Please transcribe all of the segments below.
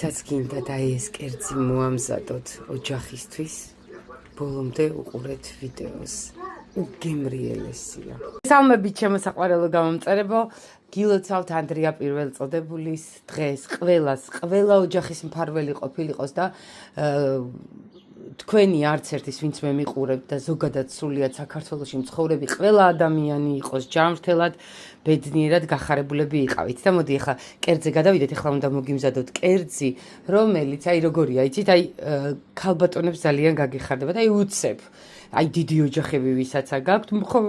ვისაც გინდა და ეს კერძი მოამზადოთ ოჯახისთვის, ბოლომდე უყურეთ ვიდეოს. უგემრიელესია. Სამებით შემოსაყვარელო გამომწერებო, გილოცავთ ანდრია პირველწოდებულის დღეს ყველა ოჯახის მფარველი ყოფილიყოს და თქვენი არც ერთის ვინც მე მიყურებთ და ზოგადად სრულიად საქართველოში მცხოვრები ყველა ადამიანი იყოს ჯანმრთელად, ბედნიერად გახარებულები იყავით. და მოდი ახლა კერძზე გადავიდეთ, ახლა უნდა მოგიმზადოთ კერძი, რომელიც აი როგორია, იცით, აი ქალბატონებს ძალიან გაგიხარდება და აი უცებ. აი დიდი ოჯახები ვისაც გაქვთ, ხო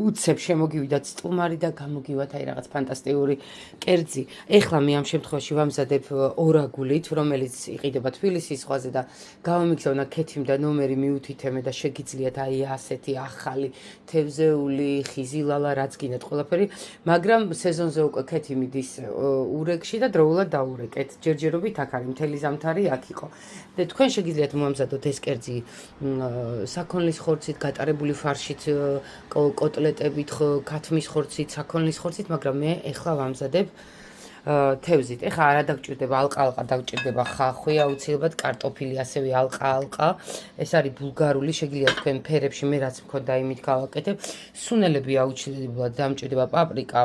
უცებ შემოგივიდათ სტუმარი და გამოგივათ აი რაღაც ფანტასტიკური კერძი. ეხლა მე ამ შემთხვევაში ვამზადებ ორაგულით, რომელიც იყიდება თბილისის ზღვაზე და გამომიგზავნა ქეთიმ და ნომერი მიუთითემე და შეგიძლიათ აი ასეთი ახალი თევზეული, ხიზილალა, რაც გინდათ ყველაფერი, მაგრამ სეზონზე უკვე ქეთი მიდის ურეკში და დროულად დაურეკეთ. ჯერჯერობით აქ არის მთელი ზამთარი აქ იყო. და თქვენ შეგიძლიათ მოამზადოთ ეს კერძი საქონლის ხორცით, გატარებული ფარშით, კოტლეტებით, ქათმის ხორცით, საქონლის ხორცით, მაგრამ მე ეხლა ვამზადებ თევზით. ეხლა არა დაგჭირდება ალყა, დაგჭირდება ხახვი, აუცილებლად კარტოფილი, ასევე ალყა. ეს არის ბულგარული, შეგიძლიათ თქვენ ფერებში, მე რაც მქონდა იმით გავაკეთებ. სუნელები აუცილებლად დამჭირდება პაპრიკა,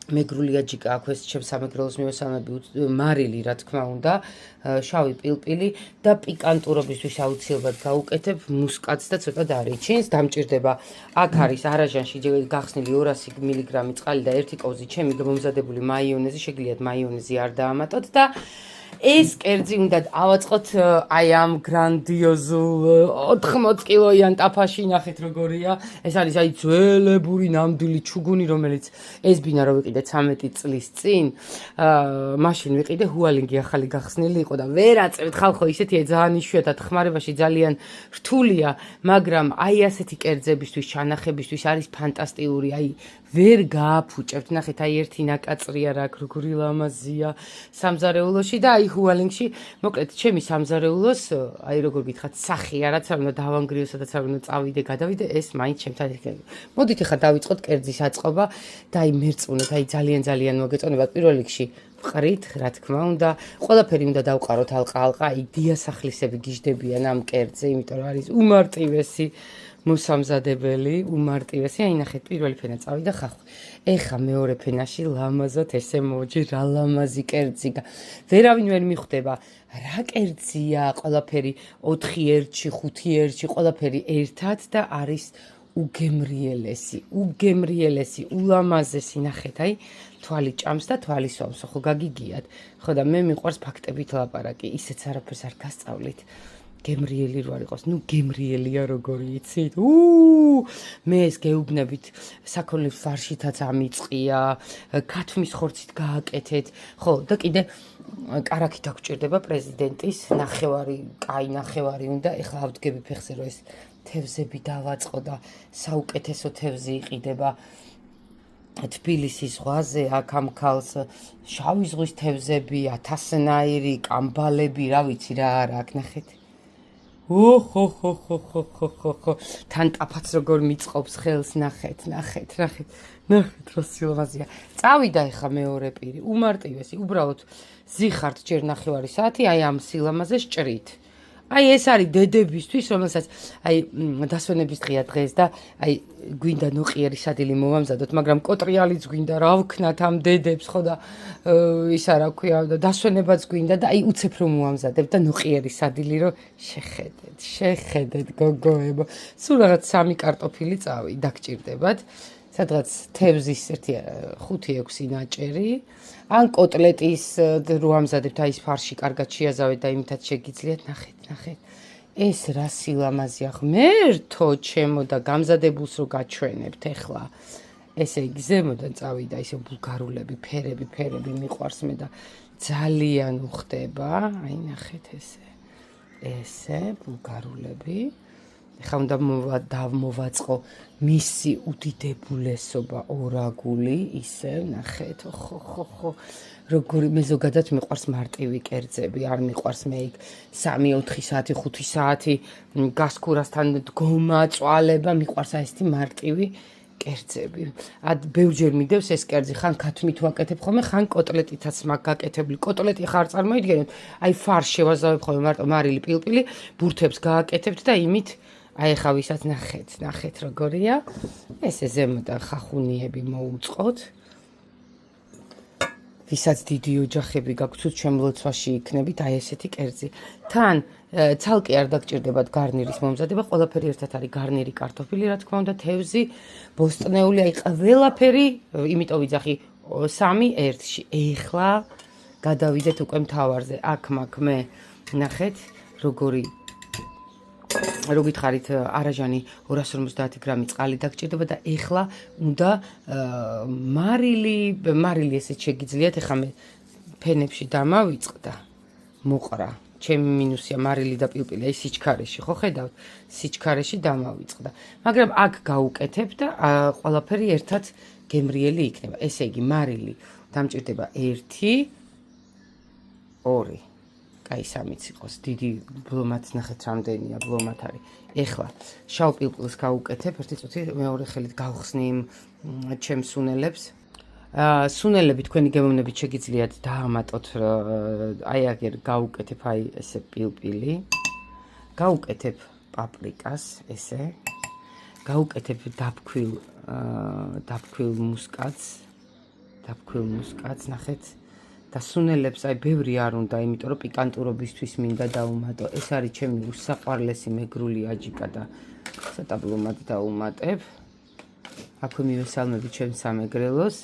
მეგრული აჯიკა, აქ ეს ჩემს სამეგრელოს მივესალმები, მარილი, რა თქმა უნდა, შავი პილპილი და პიკანტურობისთვის აუცილებლად გავუკეთებ მუსკატს და ცოტა დარიჩინს. დამჭირდება აქ არის არაჟანში გახსნილი 200 მგ წყალი და 1 კოვზი ჩემი მომზადებული მაიონეზი, შეგიძლიათ მაიონეზი არ დაამატოთ და ეს კერძი უნდა ავაწყოთ აი ამ გრანდიოზულ 80 კილოიან ტაფაში, ნახეთ როგორია. ეს არის აი ძველებური ნამდვილი ჩუგუნი, რომელიც ეს ბინა რო ვიყიდე 13 წლის წინ, მაშინ ვიყიდე, ჰუალინგი ახალი გახსნილი იყო და ვერ აწევთ ხალხო, ისეთია ძალიან იშვიათად ხმარებაში ძალიან რთულია, მაგრამ აი ასეთი კერძებისთვის, ჩანახებისთვის არის ფანტასტიკური, აი ვერ გააფუჭებთ, ნახეთ აი ერთი ნაკაწრია რა როგორი ლამაზია სამზარეულოში და აი ჰუალინგში, მოკლედ ჩემი სამზარეულოს, აი როგორ გითხრათ, სახია, რაც არ უნდა დავანგრიო, სადაც არ უნდა წავიდე, გადავიდე, ეს მაინც ჩემთან იქნება. მოდით ახლა დავიწყოთ კერძის აწყობა და აი მერწმუნეთ, აი ძალიან მოგეწონებათ პირველ რიგში ვყრით, რა თქმა უნდა, ყველაფერი უნდა დავყაროთ ალყა, აი დიასახლისები გიждდებიან ამ კერძზე, იმიტომ რომ არის უმარტივესი მოსამზადებელი, უმარტივესი, აი ნახეთ, პირველი ფენა წავიდა ხახვი. ეხა მეორე ფენაში ლამაზად ესე მოვჭი, რა ლამაზი კერძი. ვერავინ ვერ მიხვდება, რა კერძია, ყველაფერი 4 ერთში, 5 ერთში, ყველაფერი ერთად და არის უგემრიელესი, ულამაზესი, ნახეთ, აი თვალი ჭამს და თვალი სვამს, ხო გაგიგიათ. ხო და მე მიყვარს ფაქტებით ლაპარაკი, ისეც არაფერს არ გასწავლით. გემრიელი რო არ იყოს, ნუ გემრიელია როგორი იცით? მე ეს გეუბნებით, საქონლის ფარშითაც ამიწყია, ქათმის ხორცით გააკეთეთ. ხო, და კიდე კარაქი დაგჭირდება პრეზიდენტის კაი ნახევარი უნდა, ეხლა ავდგები ფეხზე რომ ეს თევზები დავაწყო და საუკეთესო თევზი იყიდება თბილისის ზღვაზე, აქ ამ ქალს შავი ზღვის თევზები, 1000-ნაირი, კამბალები, რა ვიცი რა არა აქ ნახეთ. თან ტაფაც როგორ მიწყობს ხელს, ნახეთ, რა სილამაზია. წავიდა ეხა მეორე პირი, უმარტივესი, უბრალოდ ზიხართ ჯერ 9 საათი, აი ამ სილამაზეს ჭრით. აი ეს არის დედებისთვის, რომელსაც აი დასვენების დღეა დღეს და აი გვინდა ნოყიერი სადილი მოვამზადოთ, მაგრამ კოტრიალიც გვინდა, რა ვქნათ ამ დედებს, ხო და ის არა ქვია და დასვენებაც გვინდა და აი უცებ რომ მოვამზადებ და ნოყიერი სადილი რომ შეხედეთ გოგოებო. სულ რაღაც 3 კარტოფილი დაგჭირდებათ. სადღაც თევზის 5-6 ნაჭერი, ან კოტლეტის რო ამზადებთ, აი ეს ფარში კარგად შეაზავეთ და იმითაც შეგიძლიათ, ნახეთ. ეს რა სილამაზია, ღმერთო ჩემო და გამზადებულს რო გაჩვენებთ ეხლა. ესე იგი ზემოდან წავიდა ისე ბულგარულები, ფერები მიყვარს მე და ძალიან უხდება. აი ნახეთ ესე ბულგარულები. ეხლა უნდა მოვაწყო მისი უდიდებულესობა ორაგული, ისევ ნახეთ, ხო. როგორი მე ზოგადად მიყვარს მარტივი კერძები, არ მიყვარს მე იქ 3-4 საათი, 5 საათი გასქურასთან დგომა, წვალება, მიყვარს ესეთი მარტივი კერძები. ბევრჯერ მიდევს ეს კერძი, ხან ქათმით ვაკეთებ ხოლმე, ხან კოტლეტითაც მაგ გაკეთებული. კოტლეტი ხარ წარმოიდგენთ, აი ფარს შევაზავებ ხოლმე მარტო მარილი პილპილი, ბურთებს გააკეთებთ და იმით აი ხა ვისაც ნახეთ როგორია. ესე ზემოდან ხახუნიები მოუწყოთ. ვისაც დიდი ოჯახები გაქვთ, თუ ჩემ ლოცვაში იქნებით, აი ესეთი კერძი. თან ცალკე არ დაგჭირდებათ გარნირის მომზადება, ყველაფერი ერთად არის გარნირი კარტოფილი, რა თქმა უნდა, თევზი, ბოსტნეული, აი ყველაფერი, იმიტომ ვიძახი 3 1-ში. ეხლა გადავიდეთ უკვე მთავარზე. აქ მაქვს მე, ნახეთ, რო გითხარით არაჟანი 250 გრამი წყალი დაგჭირდება და ეხლა უნდა მარილი ესეც შეგიძლიათ. ეხლა მე ფენებში დამავიწყდა, მოყრა. ჩემი მინუსია მარილი და პილპილი, აი სიჩქარეში, ხო ხედავთ? სიჩქარეში დამავიწყდა. მაგრამ აქ გავუკეთებ და ყველაფერი ერთად გემრიელი იქნება. ესე იგი, მარილი დამჭირდება 1 2 კაი 3-იც იყოს, დიდი ბლომაც ნახეთ რამდენია ბლომად არის. ეხლა შავ პილპილს გავუკეთებ, ერთი წუთი მეორე ხელით გავხსნი იმ ჩემს სუნელებს. სუნელები თქვენი გემოვნებით შეგიძლიათ დაამატოთ, აი აგერ გავუკეთებ აი ესე პილპილი, გავუკეთებ პაპრიკას, ესე, გავუკეთებ დაბქვილ მუსკატს, ნახეთ. და სუნელებს აი ბევრი არ უნდა, იმიტომ რომ პიკანტურობისთვის მინდა დავუმატო. ეს არის ჩემი უსაყვარლესი მეგრული აჯიკა და ცოტა ბლომად დავუმატებ. აქვე მივესალმები ჩემს სამეგრელოს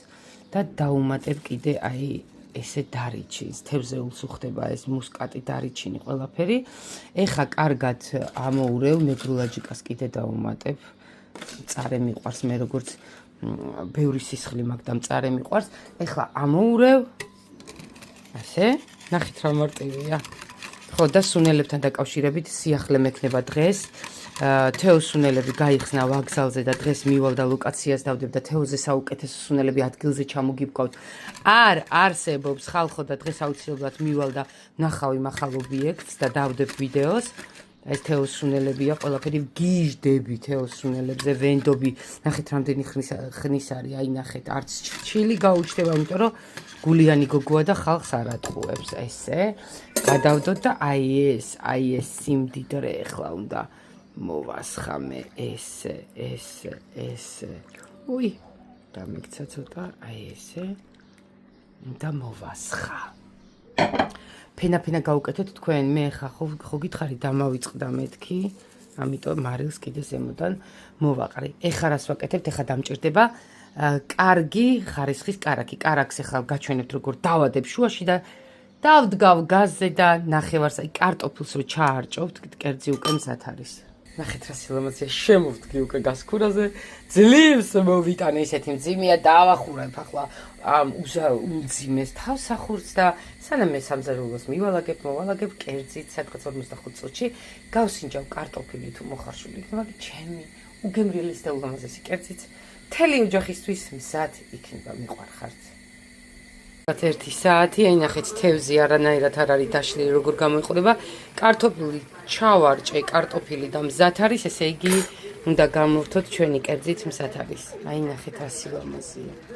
და დავუმატებ კიდე აი ესე დარიჩინს. თევზეულს უხდება ეს მუსკატი, დარიჩინი, ყველაფერი. ეხა კარგად ამოურევ, მეგრულ აჯიკას კიდე დავუმატებ. მწარე მიყვარს, მე როგორც ბევრი სისხლი მაქვს და მწარე მიყვარს. ეხლა ამოურევ. ასე, ნახეთ რა მარტივია. ხო, და სუნელებთან დაკავშირებით სიახლე მექნება დღეს. თეოს სუნელები გაიხსნა ვაგზალზე და დღეს მივალ და ლოკაციას დავდებ და თეოზე საუკეთესო სუნელები ადგილზე ჩამოგიბგავთ. არ არსებობს ხალხო და დღეს აუცილებლად მივალ და ნახავ იმ ახალ ობიექტს და დავდებ ვიდეოს. ეს თეოს სუნელებია, ყველაფერი გიჟდები თეოს სუნელებზე, ვენდობი, ნახეთ რამდენი ხნის არის, აი ნახეთ, არც ჩილი გაუჩნდება, იმიტომ რომ გულიანი გოგოა და ხალხს არ ატყუებს. ესე გადავდოთ და აი ეს სიმდიდრე ეხლა უნდა მოვასხამე, ესე. უი, დამიქცა ცოტა, აი ესე და მოვასხა. ფენა გავუკეთოთ თქვენ, მე ხა ხო გითხარი დამავიწყდა მეთქი, ამიტომ მარილს კიდე ზემოდან მოვაყრი. ეხლა რას ვაკეთებთ? ეხლა დამჭირდება კარგი ხარისხის კარაქი. კარაქს ეხლა გაჩვენებთ როგორ დავადებ შუაში და დავდგავ გაზზე და ნახევარს, აი კარტოფილს რო ჩაარჭოვთ, კერძი უკვე მზად არის. ნახეთ რა სილამაზეა, შემოვდგი უკვე გასქურაზე, ძლივს მოვიტანე, ისეთი მძიმეა, დავახურებ ახლა უმძიმეს თავსახურს და სანამ მე სამზარეულოს მოვალაგებ კერძით, სადღაც 45 წუთში გავსინჯავ კარტოფილი თუ მოხარშული იქნება, ჩემი უგემრიელეს და ულამაზესი კერძით მთელი ოჯახისთვის მზად იქნება, მიყვარხართ. 1 საათი, აი ნახეთ, თევზი არანაირად არ არის დაშლილი, როგორ გამოიყურება. კარტოფილი ჩავარჭე, კარტოფილი და მზად არის, ესე იგი უნდა გამოვთოთ ჩვენი კერძით მზად არის. აი ნახეთ რა სილამაზეა.